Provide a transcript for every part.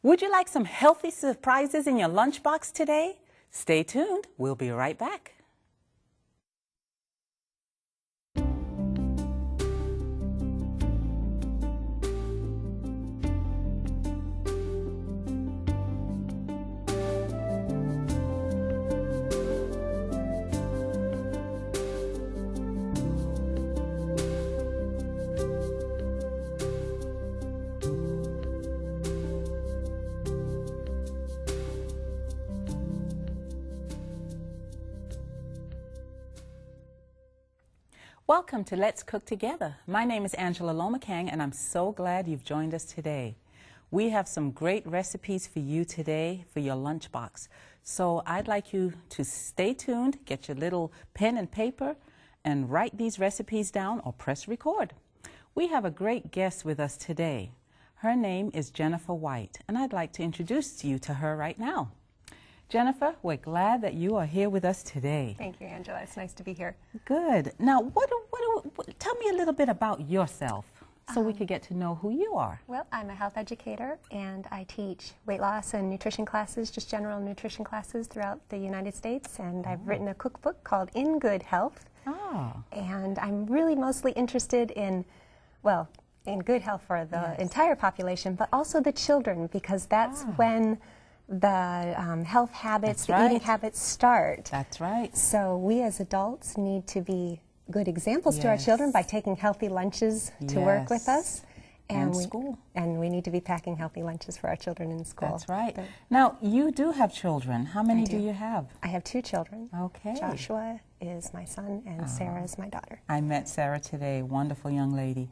Would you like some healthy surprises in your lunchbox today? Stay tuned. We'll be right back. Welcome to Let's Cook Together. My name is Angela Lomakang, and I'm so glad you've joined us today. We have some great recipes for you today for your lunchbox. So I'd like you to stay tuned, get your little pen and paper, and write these recipes down or press record. We have a great guest with us today. Her name is Jennifer White, and I'd like to introduce you to her right now. Jennifer, we're glad that you are here with us today. Thank you, Angela. It's nice to be here. Good. Now, tell me a little bit about yourself so we could get to know who you are. Well, I'm a health educator, and I teach weight loss and nutrition classes, just general nutrition classes throughout the United States. And I've written a cookbook called In Good Health. And I'm really mostly interested in, well, in good health for the entire population, but also the children, because that's when the health habits, eating habits start. That's right. So we as adults need to be good examples to our children by taking healthy lunches to work with us. And school. And we need to be packing healthy lunches for our children in school. That's right. Now, you do have children. How many do you have? I have 2 children. Okay. Joshua is my son, and Sarah is my daughter. I met Sarah today. Wonderful young lady.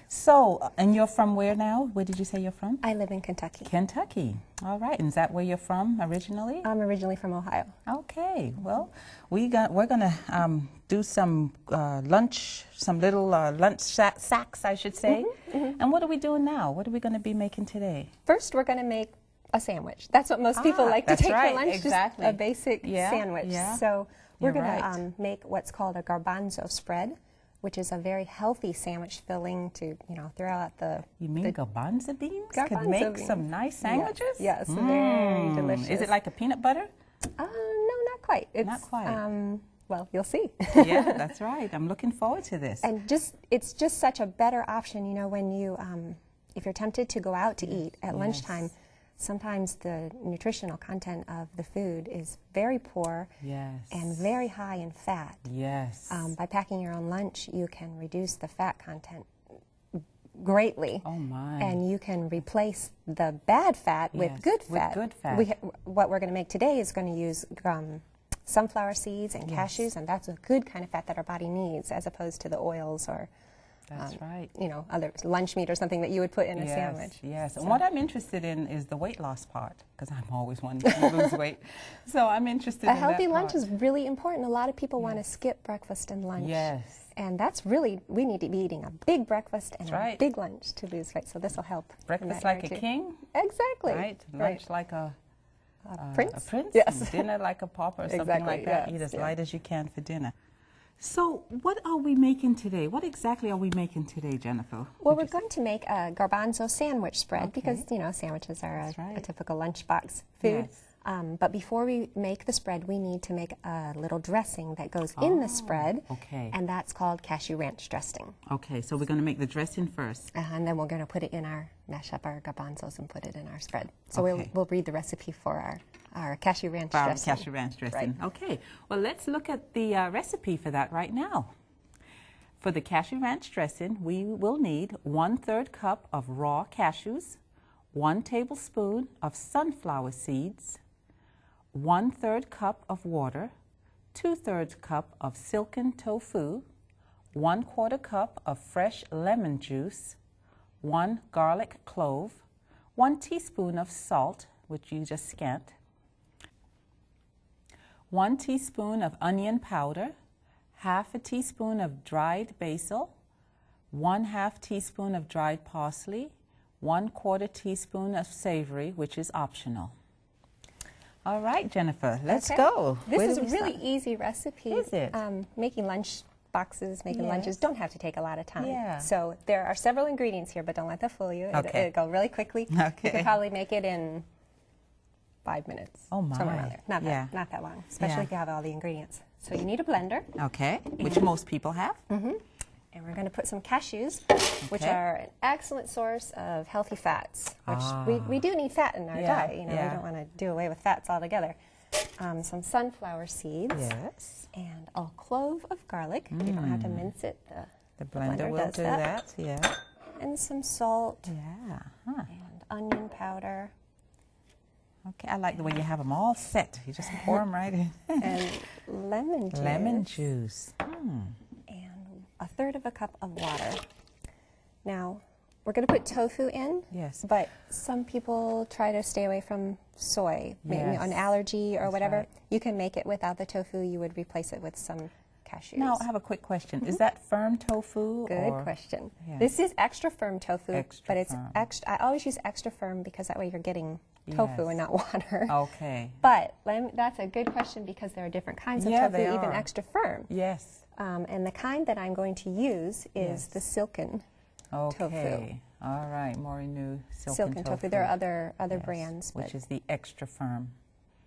So, and you're from where now? Where did you say you're from? I live in Kentucky. Kentucky. All right. And is that where you're from originally? I'm originally from Ohio. Okay. Well, we're gonna do some lunch, some little lunch sacks, I should say. And what are we doing now? What are we going to be making today? First, we're going to make a sandwich. That's what most people like to take for lunch, just a basic sandwich. So we're going to make what's called a garbanzo spread, which is a very healthy sandwich filling to, throw out the... You mean garbanzo beans could make some nice sandwiches? Yes, very delicious. Is it like a peanut butter? No, not quite. It's, not quite. Well, you'll see. Yeah, that's right. I'm looking forward to this. And it's just such a better option, when you, if you're tempted to go out to eat at lunchtime, sometimes the nutritional content of the food is very poor and very high in fat. By packing your own lunch, you can reduce the fat content greatly. Oh my. And you can replace the bad fat with good fat. What we're going to make today is going to use sunflower seeds and cashews, and that's a good kind of fat that our body needs, as opposed to the oils or other lunch meat or something that you would put in a sandwich. Yes, and what I'm interested in is the weight loss part, because I'm always wanting to lose weight. So I'm interested in that part. A healthy lunch is really important. A lot of people want to skip breakfast and lunch. And that's really, we need to be eating a big breakfast and a big lunch to lose weight. So this will help. Breakfast like a king? Exactly. Right. Lunch like a prince? A prince? Yes. Dinner like a pauper or something like that. Eat as light as you can for dinner. So what are we making today? What exactly are we making today, Jennifer? Well, we're going to make a garbanzo sandwich spread because, sandwiches are a typical lunchbox food. But before we make the spread, we need to make a little dressing that goes in the spread. And that's called cashew ranch dressing. Okay, so we're going to make the dressing first. And then we're going to put it in mash up our garbanzos and put it in our spread. So we'll read the recipe for our cashew ranch dressing. Cashew ranch dressing. Okay, well, let's look at the recipe for that right now. For the cashew ranch dressing, we will need 1/3 cup of raw cashews, 1 tablespoon of sunflower seeds, 1/3 cup of water, 2/3 cup of silken tofu, 1/4 cup of fresh lemon juice, 1 garlic clove, 1 teaspoon of salt, which you just scant, 1 teaspoon of onion powder, 1/2 teaspoon of dried basil, 1/2 teaspoon of dried parsley, 1/4 teaspoon of savory, which is optional. All right, Jennifer, let's go. This is a really easy recipe. Is it? Making lunch boxes, making Yes. lunches don't have to take a lot of time. Yeah. So there are several ingredients here, but don't let that fool you. Okay. It'll go really quickly. Okay. You could probably make it in 5 minutes. Oh, Somewhere my. around there. Not Yeah. not that long, especially Yeah. if you have all the ingredients. So you need a blender. Okay, which most people have. And we're going to put some cashews, which Okay. are an excellent source of healthy fats, which Ah. we do need fat in our Yeah, diet. You know, yeah. we don't want to do away with fats altogether. Some sunflower seeds Yes. and a clove of garlic. You don't have to mince it. The blender will does do that. Yeah. And some salt Yeah. Huh. and onion powder Okay, I like the way you have them all set. You just pour them right in. and lemon juice. Lemon juice. And a third of a cup of water. Now, we're going to put tofu in. Yes. But some people try to stay away from soy, maybe Yes. an allergy or That's whatever. right. You can make it without the tofu. You would replace it with some cashews. Now, I have a quick question. Is that firm tofu? Good or? question. Yeah. This is extra firm tofu, Extra but it's firm. extra. I always use extra firm because that way you're getting tofu Yes. and not water. Okay. But that's a good question because there are different kinds of Yeah, tofu, they even are. extra firm. Yes. And the kind that I'm going to use is Yes. the silken Okay. All right. Morinu silken tofu. There are other Yes, brands, but which is the extra firm.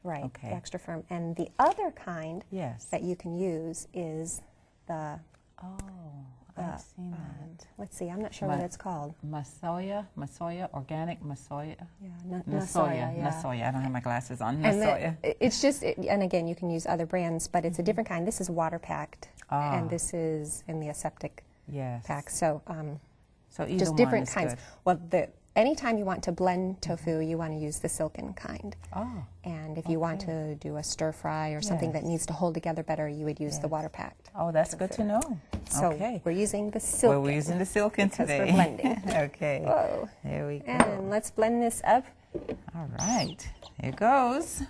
right, okay. the extra firm. And the other kind Yes. that you can use is the Oh, I've seen that. let's see, I'm not sure what it's called. Masoya, organic masoya. Yeah, Nasoya, yeah. Nasoya. I don't have my glasses on. And Nasoya. it's just, and again, you can use other brands, but it's a different kind. This is water packed, Ah. and this is in the aseptic Yes. pack. So So either just one different is kinds. good. Well, anytime you want to blend tofu, you want to use the silken kind. Oh, And if you want to do a stir fry or something that Yes. needs to hold together better, you would use the Yes. water packed. oh, that's good to know. So Okay. we're using the silken. Well, we're using the silken because today. we're blending. Okay. Whoa. There we go. And let's blend this up. All right. Here goes.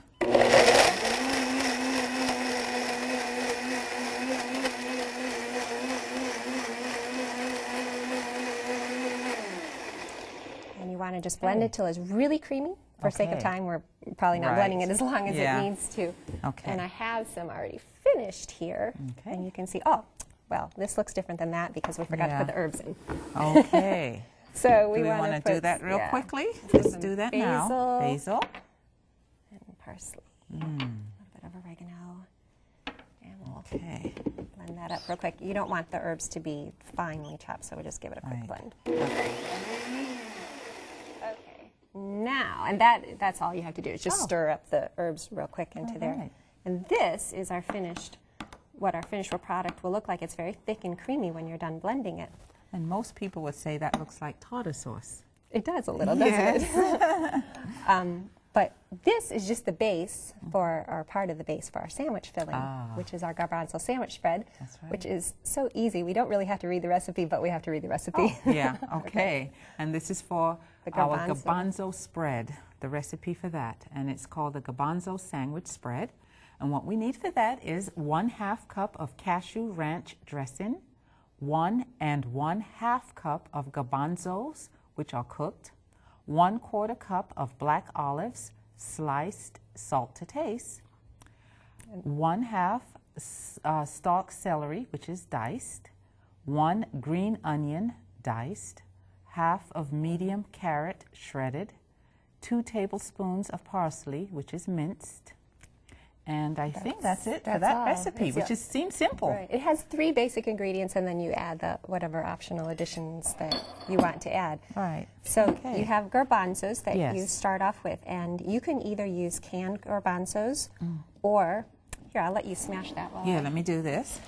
And you want to just blend it till it's really creamy. For sake of Okay. time, we're probably not Right. blending it as long as Yeah. it needs to. Okay. And I have some already finished here. Okay. And you can see, oh, well, this looks different than that because we forgot to Yeah. put the herbs in. Okay. So we Do we want want to to do that real yeah, quickly? put Let's some do that basil now. Basil. and parsley. A little bit of oregano. And we'll Okay. blend that up real quick. You don't want the herbs to be finely chopped, so we just give it a quick Right. blend. Okay. Okay. Now, and that's all you have to do is just Oh. stir up the herbs real quick into All there. right. And this is our what our finished product will look like. It's very thick and creamy when you're done blending it. And most people would say that looks like tartar sauce. It does a little, doesn't it? But this is just the base for, or part of the base for our sandwich filling, which is our garbanzo sandwich spread, That's right. which is so easy. We don't really have to read the recipe, but we have to read the recipe. Yeah, okay. And this is for The our garbanzo. garbanzo spread, the recipe for that. And it's called the garbanzo sandwich spread. And what we need for that is 1/2 cup of cashew ranch dressing, 1 1/2 cup of garbanzos, which are cooked, 1/4 cup of black olives, sliced, salt to taste, 1/2 stalk celery, which is diced, 1 green onion, diced, 1/2 of medium carrot, shredded, 2 tablespoons of parsley, which is minced. And I think that's it for that's that all. recipe, It's which it. seems simple. Right. It has 3 basic ingredients, and then you add the whatever optional additions that you want to add. Right. So Okay. you have garbanzos that Yes. you start off with, and you can either use canned garbanzos, or here I'll let you smash that while Yeah, let me do this.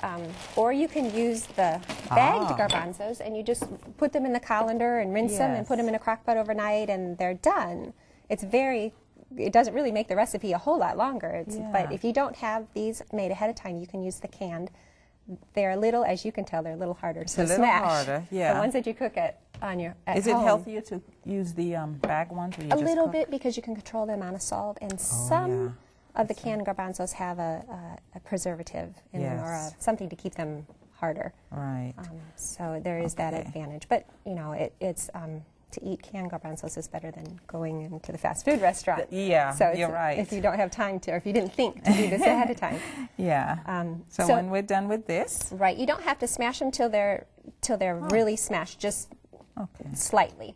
or you can use the bagged garbanzos, and you just put them in the colander and rinse them and Yes. put them in a crock pot overnight, and they're done. It doesn't really make the recipe a whole lot longer. But Yeah. if you don't have these made ahead of time, you can use the canned. They're a little, as you can tell, they're a little harder to a little smash. harder, yeah. The ones that you cook at Is it home. healthier to use the bag ones? Where you A just little cook? bit, because you can control the amount of salt, and some yeah. of the canned garbanzos have a preservative in them, or Yes. something to keep them harder. Right. So there is that Okay. advantage. But it's to eat canned garbanzos is better than going into the fast food restaurant. Yeah, so you're right. If you don't have time to, or if you didn't think to do this ahead of time. Yeah. So when we're done with this, right, you don't have to smash them till they're really smashed, just slightly,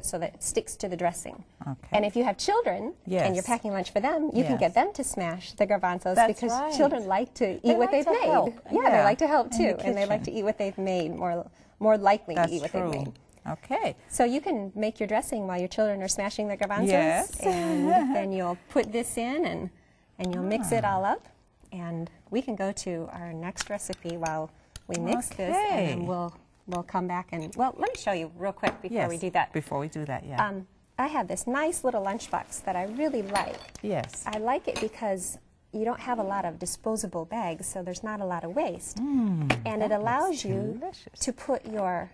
so that it sticks to the dressing. Okay. And if you have children and you're packing lunch for them, you can get them to smash the garbanzos because children like to eat what they've made. Help. Yeah, they like to help too, and they like to eat what they've made, more likely to eat what they've made. Okay. So you can make your dressing while your children are smashing the garbanzos, Yes. and then you'll put this in and you'll mix it all up, and we can go to our next recipe while we mix this, and then we'll come back and, well, let me show you real quick before we do that. Before we do that, yeah. I have this nice little lunchbox that I really like. Yes. I like it because you don't have a lot of disposable bags, so there's not a lot of waste. And it allows you to put your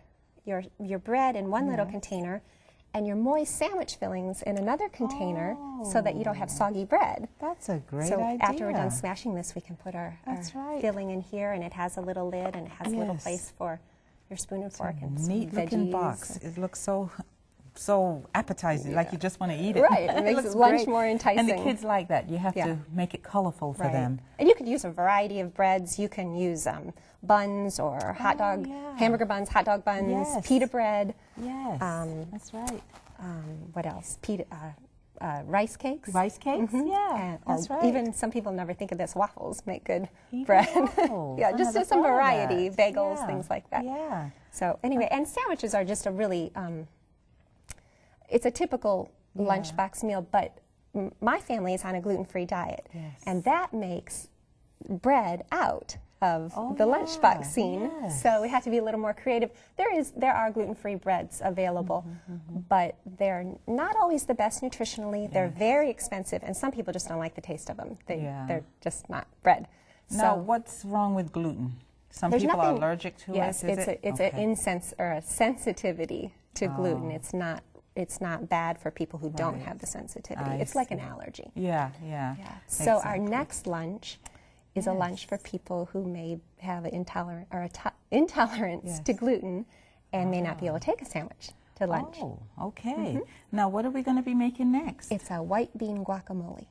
bread in one little container and your moist sandwich fillings in another container so that you don't have soggy bread. That's a great so idea. after we're done smashing this, we can put our filling in here, and it has a little lid and it has a little place for your spoon and fork and some neat looking veggies. box. It looks so appetizing, like you just want to eat it. Right, it makes lunch more enticing. And the kids like that. You have to make it colorful for them. And you could use a variety of breads. You can use buns or hamburger buns, hot dog buns, pita bread. Yes, that's right. What else? Rice cakes. Rice cakes, yeah, that's right. Even some people never think of this. Waffles make good bread. Yeah, just some variety, bagels, things like that. Yeah. So anyway, and sandwiches are just a really, it's a typical lunchbox meal, but my family is on a gluten-free diet, and that makes bread out of the lunchbox scene. So we have to be a little more creative. There are gluten-free breads available, but they're not always the best nutritionally. They're very expensive, and some people just don't like the taste of them. They're just not bread. Now, what's wrong with gluten? Some people are allergic to it. Yes, it's a sensitivity to gluten. It's not bad for people who don't have the sensitivity. It's like an allergy. Yeah. So our next lunch is a lunch for people who may have an intolerance to gluten and may not be able to take a sandwich to lunch. Oh, okay. Now, what are we going to be making next? It's a white bean guacamole.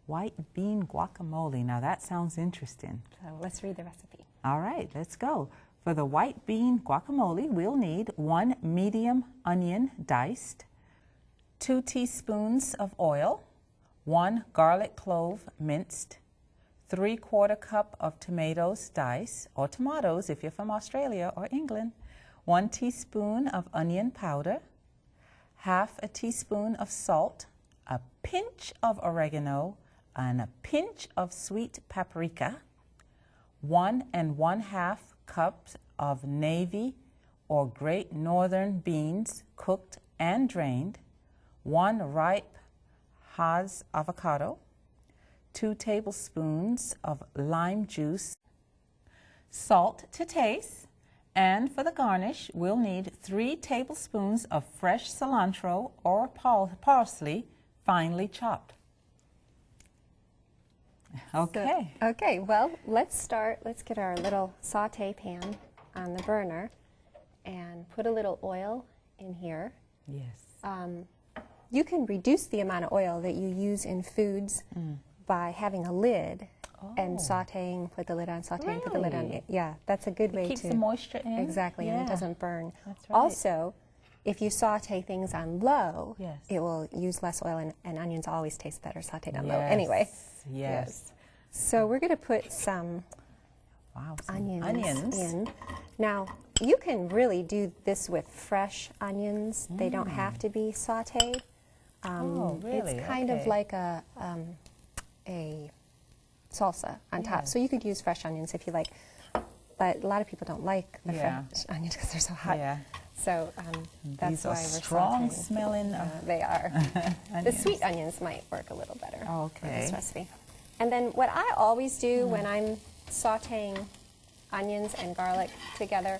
White bean guacamole. Now, that sounds interesting. So let's read the recipe. All right, let's go. For the white bean guacamole, we'll need 1 medium onion diced, 2 teaspoons of oil, 1 garlic clove minced, 3/4 cup of tomatoes diced, or tomatoes if you're from Australia or England, 1 teaspoon of onion powder, 1/2 teaspoon of salt, a pinch of oregano, and a pinch of sweet paprika, 1 1/2 cups of navy or Great Northern beans cooked and drained, 1 ripe Hass avocado, 2 tablespoons of lime juice, salt to taste, and for the garnish, we'll need 3 tablespoons of fresh cilantro or parsley, finely chopped. Okay. Okay, well, let's get our little saute pan on the burner and put a little oil in here. Yes. You can reduce the amount of oil that you use in foods by having a lid and sauteing, put the lid on, sauteing, put the lid on. Yeah, that's a good way to keep the moisture in. Exactly, and it doesn't burn. That's right. Also, if you saute things on low, it will use less oil, and onions always taste better sauteed on low anyway. Yes. So we're going to put some onions in. Now, you can really do this with fresh onions. They don't have to be sauteed. Really? It's kind of like a salsa on top. So you could use fresh onions if you like, but a lot of people don't like the fresh onions because they're so hot. Yeah. So that's why we're strong sauteing. smelling. They are. The sweet onions might work a little better for this recipe. And then what I always do when I'm sauteing onions and garlic together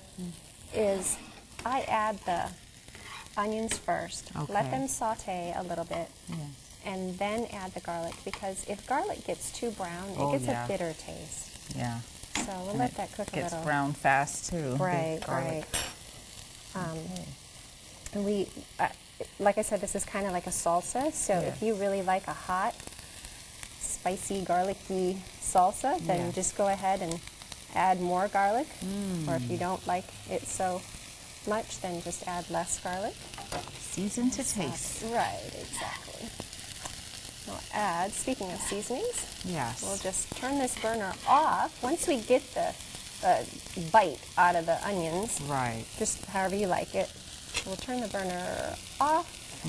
is I add the onions first, let them saute a little bit, and then add the garlic, because if garlic gets too brown, it gets a bitter taste. Yeah. So we'll let that cook a little. It gets brown fast too. Right, right. And we, like I said, this is kind of like a salsa. So if you really like a hot, spicy, garlicky salsa, then just go ahead and add more garlic. Or if you don't like it so much, then just add less garlic. Season to taste. Right, exactly. We'll add, speaking of seasonings, Yes. we'll just turn this burner off. Once we get the bite out of the onions, Right. just however you like it, we'll turn the burner off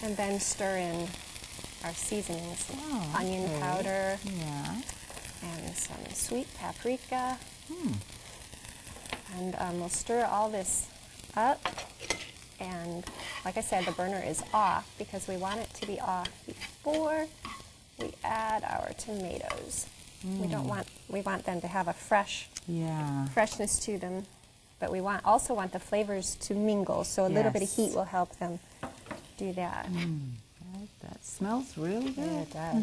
and then stir in our seasonings. Onion powder Yeah. and some sweet paprika. And we'll stir all this up. And like I said, the burner is off because we want it to be off before we add our tomatoes. We want them to have a freshness to them, but we also want the flavors to mingle, so a little bit of heat will help them do that. That smells really good. Yeah, it does.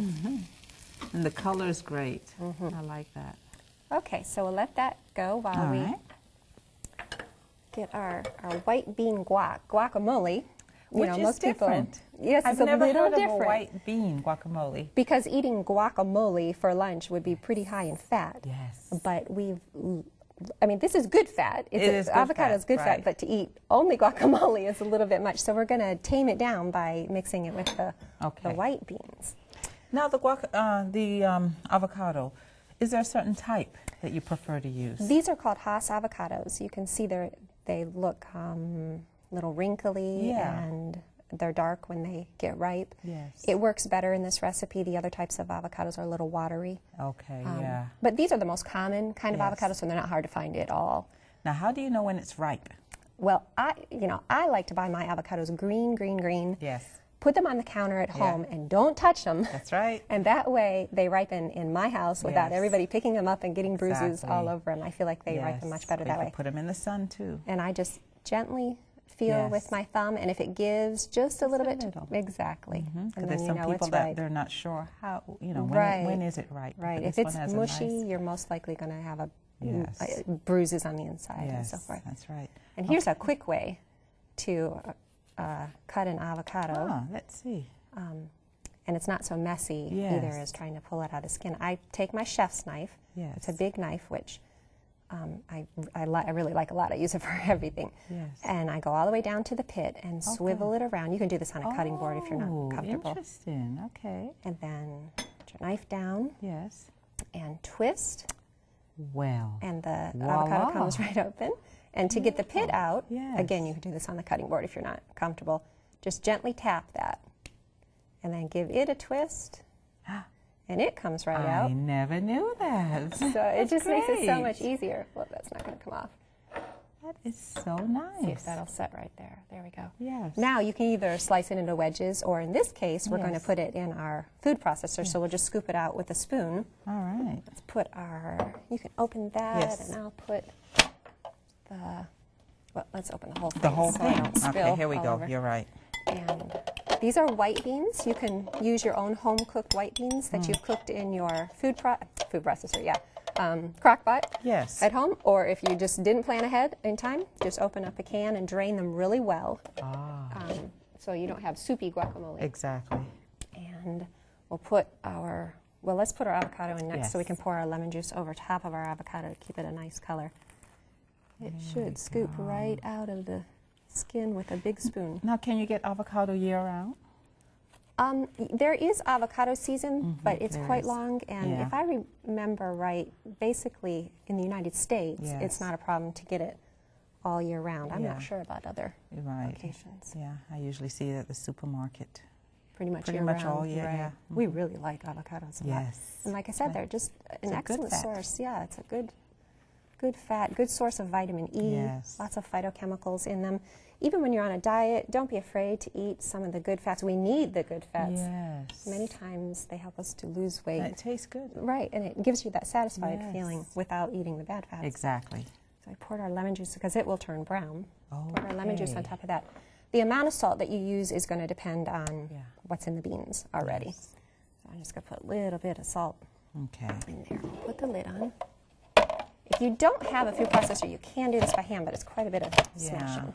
And the color is great. I like that. Okay, so we'll let that go while we get our white bean guacamole. Which is most different. people. Yes, I've it's a never little heard different. of a white bean guacamole. Because eating guacamole for lunch would be pretty high in fat. Yes. But this is good fat. Avocado is good fat, right. but to eat only guacamole is a little bit much. So we're going to tame it down by mixing it with the white beans. Now the avocado, is there a certain type that you prefer to use? These are called Hass avocados. You can see they look little wrinkly and they're dark when they get ripe. Yes. It works better in this recipe. The other types of avocados are a little watery. Okay, But these are the most common kind of avocados, so they're not hard to find at all. Now, how do you know when it's ripe? Well, I like to buy my avocados green. Yes. Put them on the counter at home and don't touch them. That's right. And that way they ripen in my house without everybody picking them up and getting bruises all over them. I feel like they ripen much better that way. Put them in the sun too. And I just gently feel with my thumb, and if it gives just a little bit, exactly. And then there's some people that they're not sure how, when is it ripe? Right. If it's mushy, you're most likely going to have bruises on the inside and so forth. That's right. And here's a quick way to cut an avocado. Let's see. And it's not so messy either as trying to pull it out of the skin. I take my chef's knife. Yes. It's a big knife, which I really like a lot. I use it for everything. Yes. And I go all the way down to the pit and swivel it around. You can do this on a cutting board if you're not comfortable. Interesting. Okay. And then put your knife down. Yes. And twist. Well. And the avocado comes right open. And to get the pit out, again, you can do this on the cutting board if you're not comfortable. Just gently tap that. And then give it a twist. And it comes right out. I never knew that. So it just makes it so much easier. Well, that's not going to come off. That is so nice. See if that'll set right there. There we go. Yes. Now you can either slice it into wedges, or in this case, we're going to put it in our food processor. So we'll just scoop it out with a spoon. All right. Let's put you can open that, and I'll put let's open the whole thing. The whole so thing. I don't spill Okay, here we all go. over. You're right. And these are white beans. You can use your own home-cooked white beans that you've cooked in your food processor, crock pot at home. Or if you just didn't plan ahead in time, just open up a can and drain them really well. So you don't have soupy guacamole. Exactly. And we'll put let's put our avocado in next so we can pour our lemon juice over top of our avocado to keep it a nice color. It should scoop right out of the skin with a big spoon. Now, can you get avocado year-round? There is avocado season, but it's quite long. And if I remember right, basically in the United States, it's not a problem to get it all year round. I'm not sure about other locations. Yeah, I usually see it at the supermarket. Pretty much all year. Right. We really like avocados a lot. And like I said, they're just an excellent source. Yeah, it's a good fat, good source of vitamin E, lots of phytochemicals in them. Even when you're on a diet, don't be afraid to eat some of the good fats. We need the good fats. Yes. Many times they help us to lose weight. And it tastes good. Right, and it gives you that satisfied feeling without eating the bad fats. Exactly. So I poured our lemon juice, because it will turn brown. Poured our lemon juice on top of that. The amount of salt that you use is going to depend on what's in the beans already. So I'm just going to put a little bit of salt in there. Put the lid on. If you don't have a food processor, you can do this by hand, but it's quite a bit of smashing.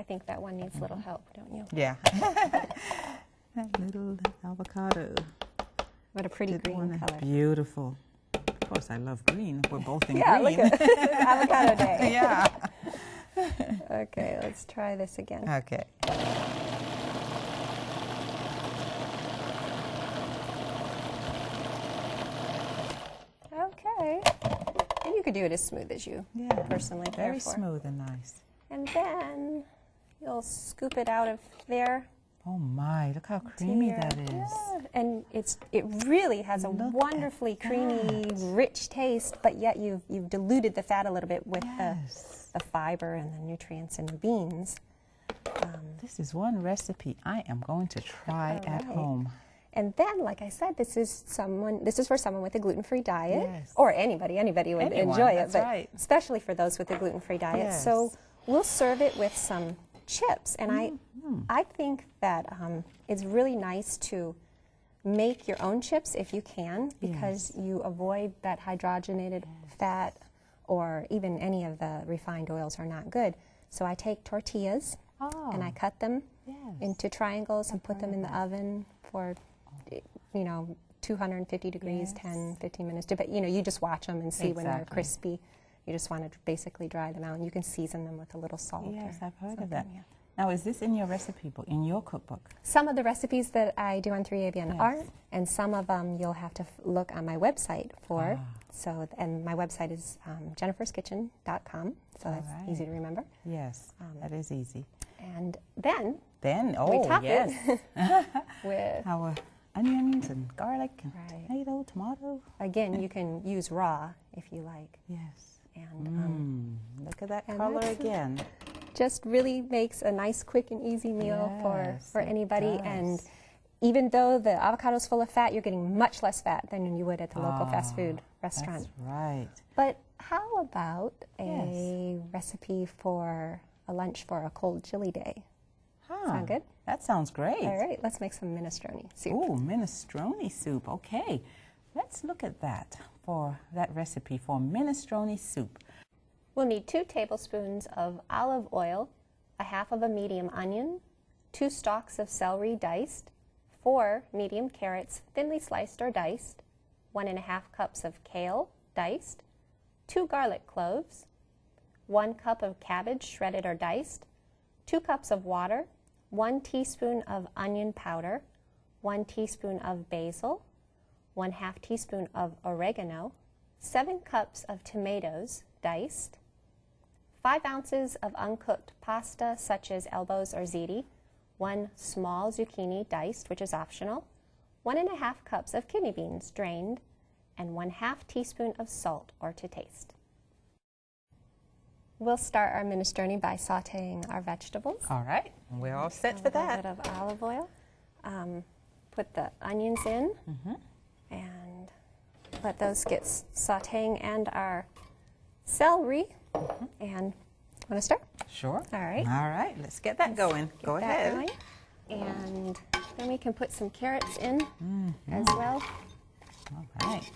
think that one needs a little help, don't you? Yeah. That little avocado. What a pretty green color. Beautiful. Of course, I love green. We're both in Yeah, green. look at avocado day. Yeah. Okay, let's try this again. Okay. Okay. And you could do it as smooth as you Yeah. personally care Very for. smooth and nice. And then you'll scoop it out of there. Oh my, look how creamy that is. Yeah. And it really has a Look at wonderfully creamy, rich taste, but yet you've diluted the fat a little bit with Yes. the fiber and the nutrients in the beans. This is one recipe I am going to try All at right. home. And then, like I said, this is for someone with a gluten-free diet, Yes. or anybody would Anyone, enjoy it, that's but right. especially for those with a gluten-free diet. Yes. So we'll serve it with some chips, and I think that it's really nice to make your own chips if you can, because you avoid that hydrogenated fat, or even any of the refined oils are not good. So I take tortillas and I cut them into triangles and put them in the oven for 250 degrees, 10, 15 minutes. But you just watch them and see when they're Exactly. crispy. You just want to basically dry them out, and you can season them with a little salt. Yes, or I've heard of something, that. yeah. Now, is this in your recipe book, in your cookbook? Some of the recipes that I do on 3ABN Yes. are, and some of them you'll have to look on my website for. Ah. So, and my website is jenniferskitchen.com, so that's right. easy to remember. Yes, that is easy. And then Then, we top yes. it with, Our onions and garlic and Right. tomato. again, you can use raw if you like. Yes. And Look at that and color that's it. again. just really makes a nice, quick, and easy meal Yes, for it anybody. And does. even though the avocado is full of fat, you're getting much less fat than you would at the local fast food restaurant. That's right. But how about a recipe for a lunch for a cold chili day? Sound good? That sounds great. All right, let's make some minestrone soup. Ooh, minestrone soup. Okay, let's look at that for that recipe for minestrone soup. We'll need 2 tablespoons of olive oil, a half of a medium onion, 2 stalks of celery diced, 4 medium carrots thinly sliced or diced, 1½ cups of kale diced, 2 garlic cloves, 1 cup of cabbage shredded or diced, 2 cups of water, 1 teaspoon of onion powder, 1 teaspoon of basil, 1/2 teaspoon of oregano, 7 cups of tomatoes diced, 5 ounces of uncooked pasta such as elbows or ziti, 1 small zucchini diced, which is optional, 1½ cups of kidney beans drained, and 1/2 teaspoon of salt or to taste. We'll start our minestrone by sauteing our vegetables. All right, we're all set for A that. little bit of olive oil. Put the onions in and let those get sauteing, and our celery. And want to start? Sure. All right. All right, let's get that going. Go Get that ahead. going. And then we can put some carrots in as well. All right,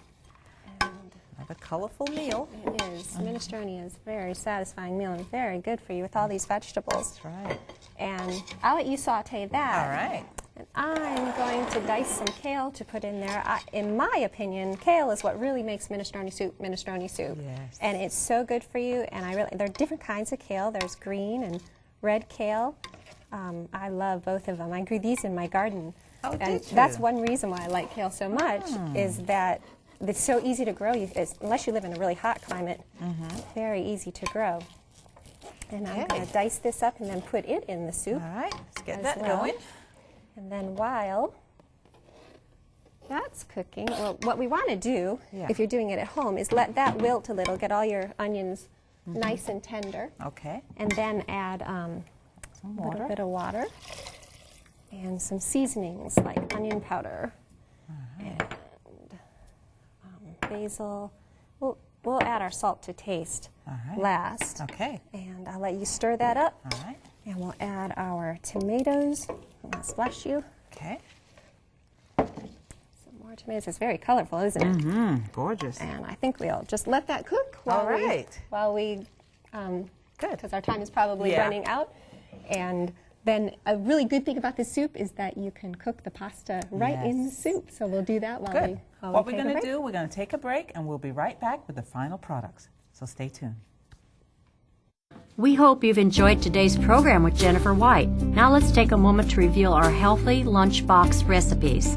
And another colorful meal. it is. Minestrone is a very satisfying meal and very good for you with all these vegetables. That's right. And I'll let you saute that. All right. And I'm going to dice some kale to put in there. In my opinion, kale is what really makes minestrone soup minestrone soup. Yes. And it's so good for you. And there are different kinds of kale. There's green and red kale. I love both of them. I grew these in my garden. Oh, and did you? that's one reason why I like kale so much, is that it's so easy to grow. Unless you live in a really hot climate, very easy to grow. And I'm going to dice this up and then put it in the soup. All right, let's get as that well. going. And then while that's cooking, well, what we want to do, if you're doing it at home, is let that wilt a little, get all your onions nice and tender, Okay, and then add some a water. little bit of water and some seasonings like onion powder and basil. We'll add our salt to taste last. Okay. And I'll let you stir that up. All right. And we'll add our tomatoes. I'll splash you. Okay. Some more tomatoes. It's very colorful, isn't it? Gorgeous. And I think we'll just let that cook All right. while we Good. because our time is probably running out. And then a really good thing about the soup is that you can cook the pasta right in the soup. So we'll do that while Good. What we're take a going to break. do, we're going to take a break, and we'll be right back with the final products. So stay tuned. We hope you've enjoyed today's program with Jennifer White. Now let's take a moment to reveal our healthy lunchbox recipes.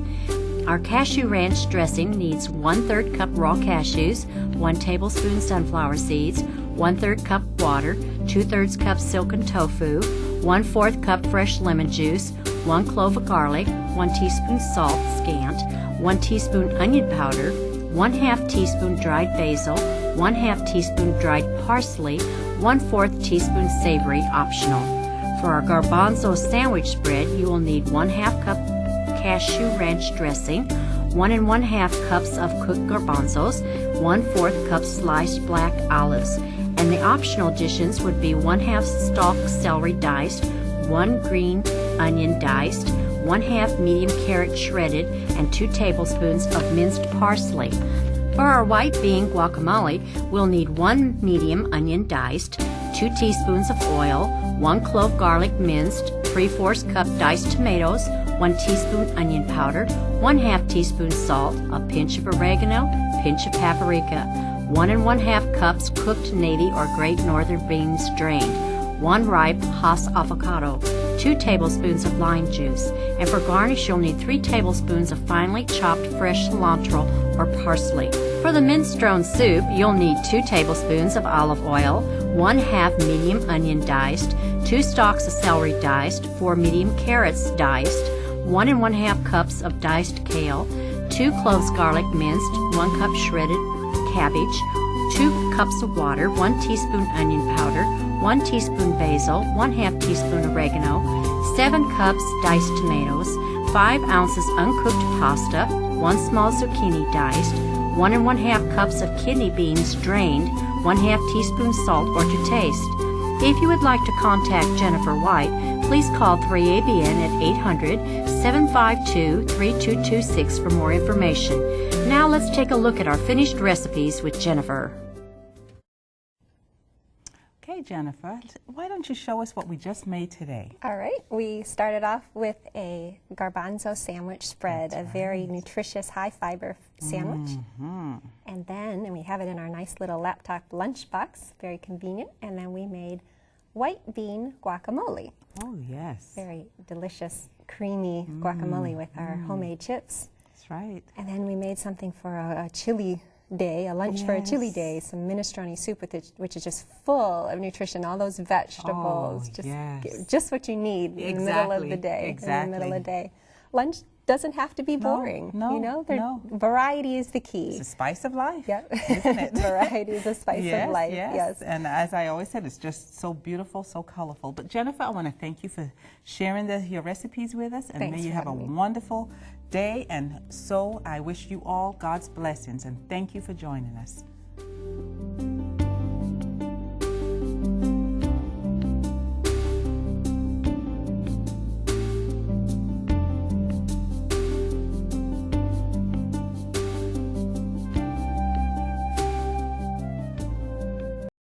Our cashew ranch dressing needs 1/3 cup raw cashews, 1 tablespoon sunflower seeds, 1/3 cup water, 2/3 cup silken tofu, 1/4 cup fresh lemon juice, 1 clove of garlic, 1 teaspoon salt scant, 1 teaspoon onion powder, 1/2 teaspoon dried basil, 1/2 teaspoon dried parsley, 1/4 teaspoon savory optional. For our garbanzo sandwich spread, you will need 1/2 cup cashew ranch dressing, 1 1/2 cups of cooked garbanzos, 1/4 cup sliced black olives. And the optional additions would be 1/2 stalk celery diced, 1 green onion diced, 1/2 medium carrot shredded, and 2 tablespoons of minced parsley. For our white bean guacamole, we'll need 1 medium onion diced, 2 teaspoons of oil, 1 clove garlic minced, 3/4 cup diced tomatoes, 1 teaspoon onion powder, 1/2 teaspoon salt, a pinch of oregano, pinch of paprika, 1 1/2 cups cooked navy or great northern beans drained, 1 ripe Hass avocado, 2 tablespoons of lime juice, and for garnish you'll need 3 tablespoons of finely chopped fresh cilantro or parsley. For the minestrone soup, you'll need 2 tablespoons of olive oil, 1/2 medium onion diced, 2 stalks of celery diced, 4 medium carrots diced, 1 1/2 cups of diced kale, 2 cloves garlic minced, 1 cup shredded cabbage, 2 cups of water, 1 teaspoon onion powder, 1 teaspoon basil, 1/2 teaspoon oregano, 7 cups diced tomatoes, 5 ounces uncooked pasta, 1 small zucchini diced, 1 1/2 cups of kidney beans drained, 1/2 teaspoon salt or to taste. If you would like to contact Jennifer White, please call 3ABN at 800-752-3226 for more information. Now let's take a look at our finished recipes with Jennifer. Okay, Jennifer, why don't you show us what we just made today? All right, we started off with a garbanzo sandwich spread, a very nutritious, high-fiber sandwich. And then we have it in our nice little laptop lunchbox, very convenient. And then we made white bean guacamole. Oh, yes. Very delicious, creamy guacamole with our homemade chips. That's right. And then we made something for a chili day, a lunch for a chili day, some minestrone soup with it, which is just full of nutrition, all those vegetables, just what you need in the middle of the day. In the middle of the day. Lunch doesn't have to be boring. You know, variety is the key. It's the spice of life, isn't it? Variety is the spice of life. Yes. And as I always said, it's just so beautiful, so colorful. But Jennifer, I want to thank you for sharing your recipes with us, and may you have a wonderful day. And so I wish you all God's blessings, and thank you for joining us.